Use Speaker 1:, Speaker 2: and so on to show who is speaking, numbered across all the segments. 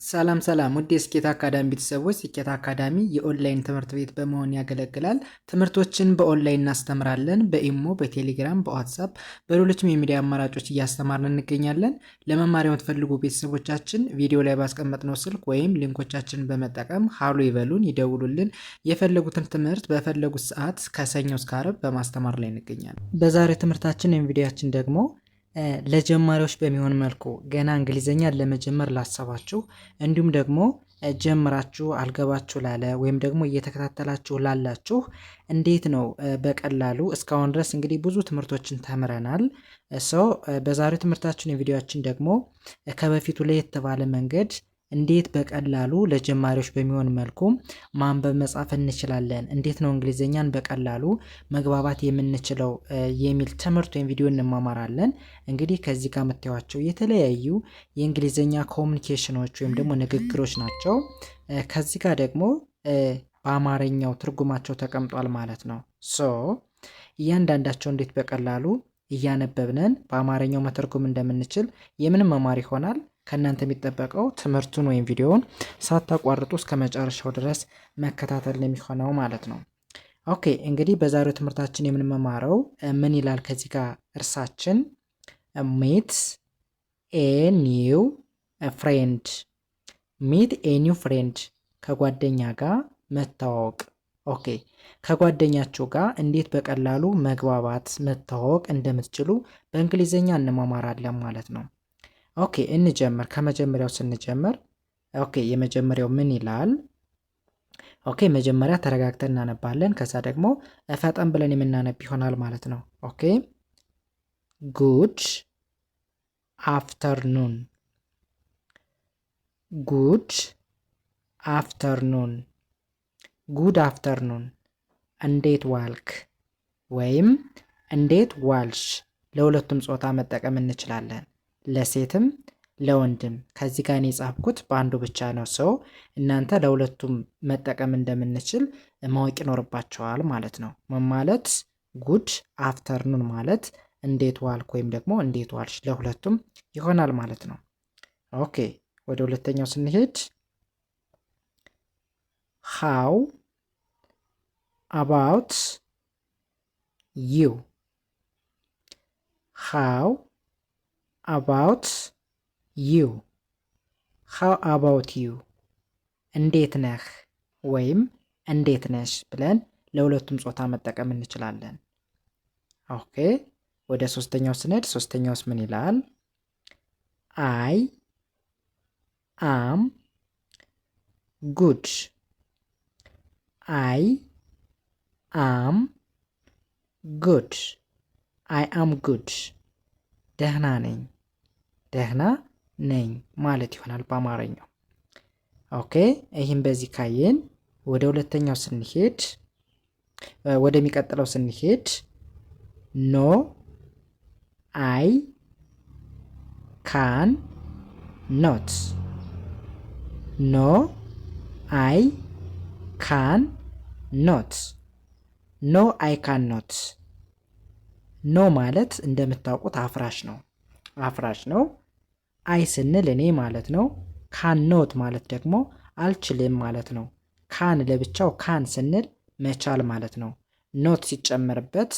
Speaker 1: ሰላም ሰላም ውድ የስኬት አካዳሚ ቤተሰቦች፣ ስኬት አካዳሚ የኦንላይን ትምህርት ቤት በመሆን ያገለግላል። ትምህርቶችን በኦንላይን እናስተምራለን። በኢሞ፣ በቴሌግራም፣ በዋትሳፕ፣ በሌሎችም የሚዲያ አማራጮች እያስተማርን እንገኛለን። ለመማር የምትፈልጉ ቤተሰቦቻችን ቪዲዮ ላይ ባስቀመጥነው ስልክ ወይም ሊንኮቻችንን በመጠቀም ሀሎ ይበሉን፣ ይደውሉልን። የፈለጉትን ትምህርት በፈለጉት ሰዓት ከሰኞ እስከ ዓርብ በማስተማር ላይ እንገኛለን። በዛሬው ትምህርታችን ወይም ቪዲዮአችን ደግሞ ለጀማሪዎች በሚሆን መልኩ ገና እንግሊዘኛ ለመጀመር ላሰባችሁ እንዲሁም ደግሞ ጀምራችሁ አልገባችሁ ላለ ወይም ደግሞ እየተከታተላችሁ ላላችሁ እንዴት ነው በቀላሉ እስካሁን ድረስ እንግዲህ ብዙ ትምህርቶችን ተምረናል። በዛሬው ትምህርታችን የቪዲዮአችን ደግሞ ከበፊቱ ለየት ባለ መንገድ እንዴት በቀላሉ ለጀማሪዎች በሚሆን መልኩ ማንበብ መጻፍ እንችላለን፣ እንዴት ነው እንግሊዘኛን በቀላሉ መግባባት የምንችለው የሚል ትምህርት ወይም ቪዲዮ እንማማራለን። እንግዲህ ከዚህ ጋር የምታዩዋቸው የተለያዩ የእንግሊዘኛ ኮሚኒኬሽኖች ወይም ደግሞ ንግግሮች ናቸው። ከዚህ ጋር ደግሞ በአማርኛው ትርጉማቸው ተቀምጧል ማለት ነው። እያንዳንዳቸው እንዴት በቀላሉ እያነበብነን በአማርኛው መተርጎም እንደምንችል የምንመማር ይሆናል። ከእናንተ የሚጠበቀው ትምህርቱን ወይም ቪዲዮውን ሳታቋርጡ እስከ መጨረሻው ድረስ መከታተል የሚሆነው ማለት ነው። ኦኬ እንግዲህ በዛሬው ትምህርታችን የምንመማረው ምን ይላል? ከዚህ ጋር እርሳችን ሚት ኤ ኒው ፍሬንድ፣ ሚት ኤ ኒው ፍሬንድ ከጓደኛ ጋር መታወቅ። ኦኬ ከጓደኛችሁ ጋር እንዴት በቀላሉ መግባባት መታወቅ እንደምትችሉ በእንግሊዘኛ እንማማራለን ማለት ነው። ኦኬ እንጀምር። ከመጀመሪያው ስንጀምር የመጀመሪያው ምን ይላል? መጀመሪያ ተረጋግተን እናነባለን። ከዛ ደግሞ ፈጠን ብለን የምናነብ ይሆናል ማለት ነው። ጉድ አፍተርኑን፣ ጉድ አፍተርኑን፣ ጉድ አፍተርኑን። እንዴት ዋልክ ወይም እንዴት ዋልሽ ለሁለቱም ጾታ መጠቀም እንችላለን፣ ለሴትም ለወንድም። ከዚህ ጋር የጻፍኩት በአንዱ ብቻ ነው። እናንተ ለሁለቱም መጠቀም እንደምንችል ማወቅ ይኖርባቸዋል ማለት ነው። ማለት ጉድ አፍተርኑን ማለት እንዴት ዋልክ ወይም ደግሞ እንዴት ዋልሽ ለሁለቱም ይሆናል ማለት ነው። ወደ ሁለተኛው ስንሄድ how about you፣ how about you፣ how about you እንዴት ነህ ወይም እንዴት ነሽ ብለን ለሁለቱም ጾታ መጠቀም እንችላለን። ወደ ሶስተኛው ስንሄድ ሶስተኛውስ ምን ይላል? I am good፣ I am good፣ I am good ደህና ነኝ፣ ደህና ነኝ ማለት ይሆናል በአማርኛው። ይህም በዚህ ካየን ወደ ሁለተኛው ስንሄድ ወደሚቀጥለው ስንሄድ ኖ አይ ካን ኖት፣ ኖ አይ ካን ኖት፣ ኖ አይ ካን ኖት። ኖ ማለት እንደምታውቁት አፍራሽ ነው፣ አፍራሽ ነው። አይ ስንል እኔ ማለት ነው። ካን ኖት ማለት ደግሞ አልችልም ማለት ነው። ካን ለብቻው ካን ስንል መቻል ማለት ነው። ኖት ሲጨመርበት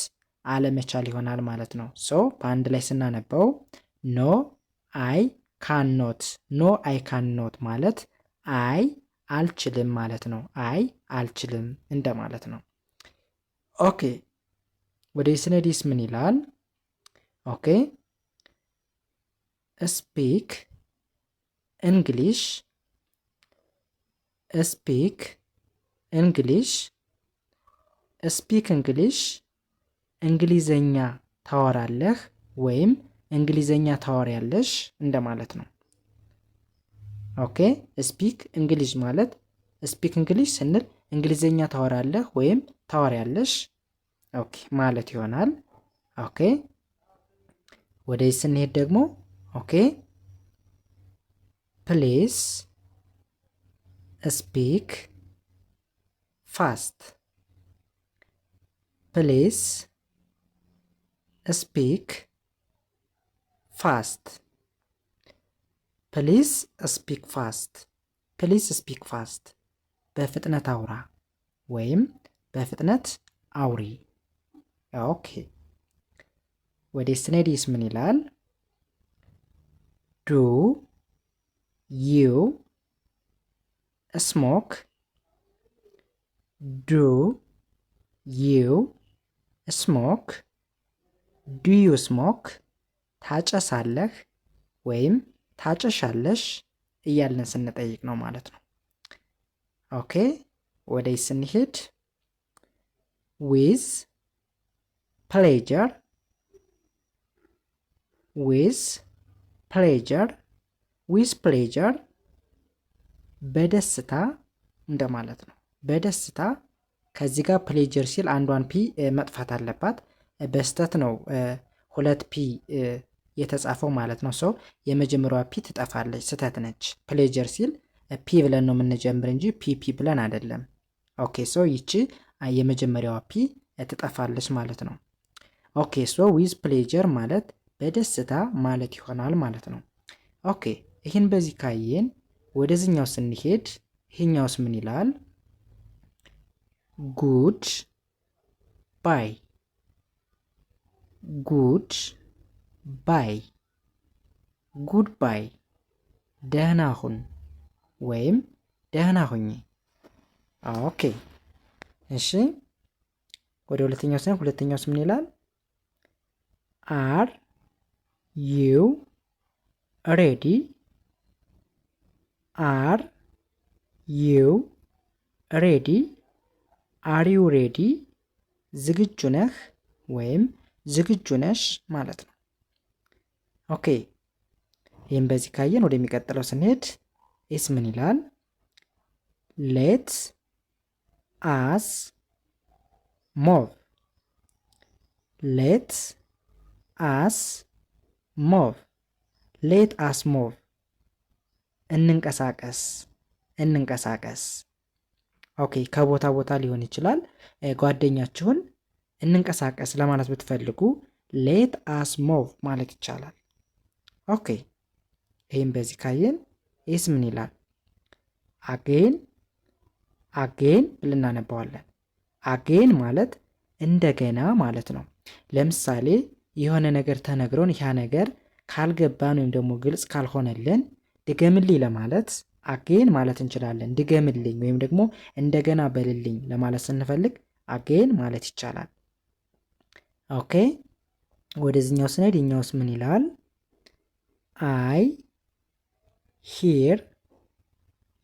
Speaker 1: አለመቻል ይሆናል ማለት ነው። በአንድ ላይ ስናነበው ኖ አይ ካን ኖት፣ ኖ አይ ካን ኖት ማለት አይ አልችልም ማለት ነው። አይ አልችልም እንደማለት ነው። ወደ ስነዲስ ምን ይላል? ስፒክ እንግሊሽ፣ ስፒክ እንግሊሽ፣ ስፒክ እንግሊሽ እንግሊዘኛ ታወራለህ ወይም እንግሊዘኛ ታወሪያለሽ እንደማለት ነው። ስፒክ እንግሊሽ ማለት ስፒክ እንግሊሽ ስንል እንግሊዘኛ ታወራለህ ወይም ታወሪያለሽ ማለት ይሆናል። ወደዚህ ስንሄድ ደግሞ ፕሊዝ ስፒክ ፋስት፣ ፕሊዝ ስፒክ ፋስት፣ ፕሊዝ ስፒክ ፋስት ፕሊዝ ስፒክ ፋስት በፍጥነት አውራ ወይም በፍጥነት አውሪ። ኦኬ ወደ ስንሄድስ ምን ይላል? ዱ ዩ ስሞክ ዱ ዩ ስሞክ ዱ ዩ ስሞክ ታጨሳለህ ወይም ታጨሻለሽ እያልን ስንጠይቅ ነው ማለት ነው። ኦኬ ወደ ስንሄድ ዊዝ ፕሌጀር ዊዝ ፕሌጀር ዊዝ ፕሌጀር በደስታ እንደማለት ነው። በደስታ ከዚህ ጋር ፕሌጀር ሲል አንዷን ፒ መጥፋት አለባት። በስተት ነው 2 ፒ የተጻፈው ማለት ነው። ሰው የመጀመሪያዋ ፒ ትጠፋለች፣ ስተት ነች። ፕሌጀር ሲል ፒ ብለን ነው የምንጀምር እንጂ ፒፒ ብለን አይደለም። ኦኬ ሶ ይቺ የመጀመሪያዋ ፒ ትጠፋለች ማለት ነው። ኦኬ ሶ ዊዝ ፕሌጀር ማለት በደስታ ማለት ይሆናል ማለት ነው። ኦኬ ይህን በዚህ ካየን ወደዚህኛው ስንሄድ ይሄኛውስ ምን ይላል? ጉድ ባይ ጉድ ባይ ጉድ ባይ ደህና ሁን ወይም ደህና ሁኚ። ኦኬ እሺ ወደ ሁለተኛው ስንሄድ ሁለተኛውስ ምን ይላል? አር ዩ ሬዲ አር ዩ ሬዲ አር ዩ ሬዲ ዝግጁ ነህ ወይም ዝግጁ ነሽ ማለት ነው። ኦኬ ይህም በዚህ ካየን ወደሚቀጥለው ስንሄድ ኤስ ምን ይላል? ሌት አስ ሞቭ ሌት አስ ሞቭ ሌት አስ ሞቭ እንንቀሳቀስ እንንቀሳቀስ። ኦኬ ከቦታ ቦታ ሊሆን ይችላል። ጓደኛችሁን እንንቀሳቀስ ለማለት ብትፈልጉ ሌት አስ ሞቭ ማለት ይቻላል። ኦኬ ይህም በዚህ ካየን ኤስ ምን ይላል? አጌን አጌን ብለን እናነባዋለን። አጌን ማለት እንደገና ማለት ነው። ለምሳሌ የሆነ ነገር ተነግሮን ያ ነገር ካልገባን ወይም ደግሞ ግልጽ ካልሆነልን ድገምልኝ ለማለት አጌን ማለት እንችላለን። ድገምልኝ ወይም ደግሞ እንደገና በልልኝ ለማለት ስንፈልግ አጌን ማለት ይቻላል። ኦኬ ወደዚህኛው ስንሄድ የኛውስ ምን ይላል? አይ ሂር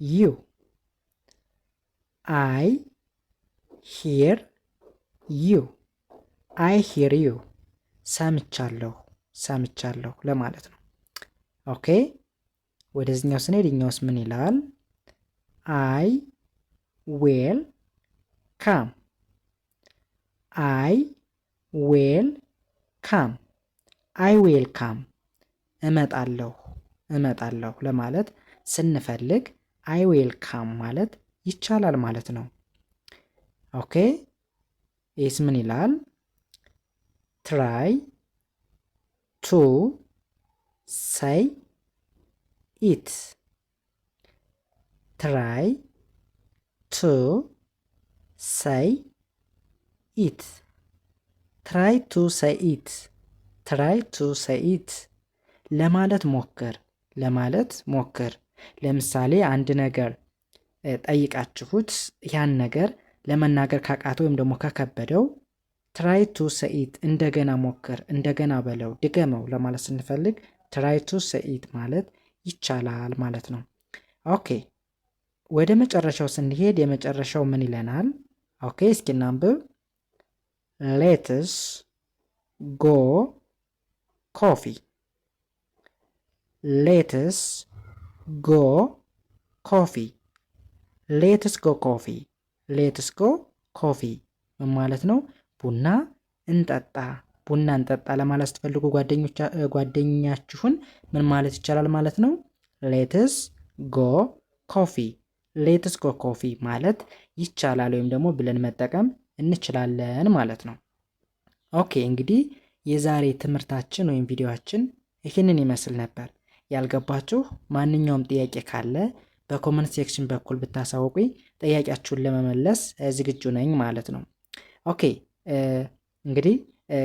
Speaker 1: ዩ አይ ሂር ዩ አይ ሂር ዩ ሰምቻለሁ ሰምቻለሁ ለማለት ነው። ኦኬ ወደዚህኛው ስንሄድ የኛውስ ምን ይላል? አይ ዌል ካም አይ ዌል ካም አይ ዌል ካም እመጣለሁ እመጣለሁ ለማለት ስንፈልግ አይ ዌል ካም ማለት ይቻላል ማለት ነው። ኦኬ ይህስ ምን ይላል? ትራይ ቱ ሰይ ኢት ትራይ ቱ ሰይ ኢት ትራይ ቱ ሰይ ኢት ትራይ ቱ ሰይ ኢት ለማለት ሞክር ለማለት ሞክር። ለምሳሌ አንድ ነገር ጠይቃችሁት ያን ነገር ለመናገር ካቃተው ወይም ደግሞ ከከበደው ትራይ ቱ ሰይ ኢት እንደገና ሞክር እንደገና በለው ድገመው ለማለት ስንፈልግ ትራይ ቱ ሰይ ኢት ማለት ይቻላል ማለት ነው። ኦኬ ወደ መጨረሻው ስንሄድ የመጨረሻው ምን ይለናል? ኦኬ እስኪ እናንብብ። ሌትስ ጎ ኮፊ ሌትስ ጎ ኮፊ ሌትስ ጎ ኮፊ ሌትስ ጎ ኮፊ ምን ማለት ነው? ቡና እንጠጣ ቡና እንጠጣ ለማለት ስትፈልጉ ጓደኛችሁን ምን ማለት ይቻላል ማለት ነው? ሌትስ ጎ ኮፊ ሌትስ ጎ ኮፊ ማለት ይቻላል ወይም ደግሞ ብለን መጠቀም እንችላለን ማለት ነው። ኦኬ እንግዲህ የዛሬ ትምህርታችን ወይም ቪዲዮአችን ይህንን ይመስል ነበር። ያልገባችሁ ማንኛውም ጥያቄ ካለ በኮመንት ሴክሽን በኩል ብታሳውቁኝ ጥያቄያችሁን ለመመለስ ዝግጁ ነኝ ማለት ነው። ኦኬ እንግዲህ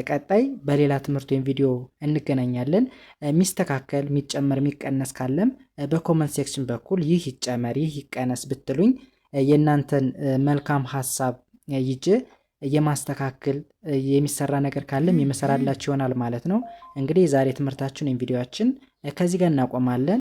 Speaker 1: ቀጣይ በሌላ ትምህርት ወይም ቪዲዮ እንገናኛለን። የሚስተካከል የሚጨመር የሚቀነስ ካለም በኮመንት ሴክሽን በኩል ይህ ይጨመር ይህ ይቀነስ ብትሉኝ የእናንተን መልካም ሀሳብ ይዤ የማስተካከል የሚሰራ ነገር ካለም የመሰራላችሁ ይሆናል ማለት ነው። እንግዲህ የዛሬ ትምህርታችን ወይም ቪዲዮአችን ከዚህ ጋር እናቆማለን።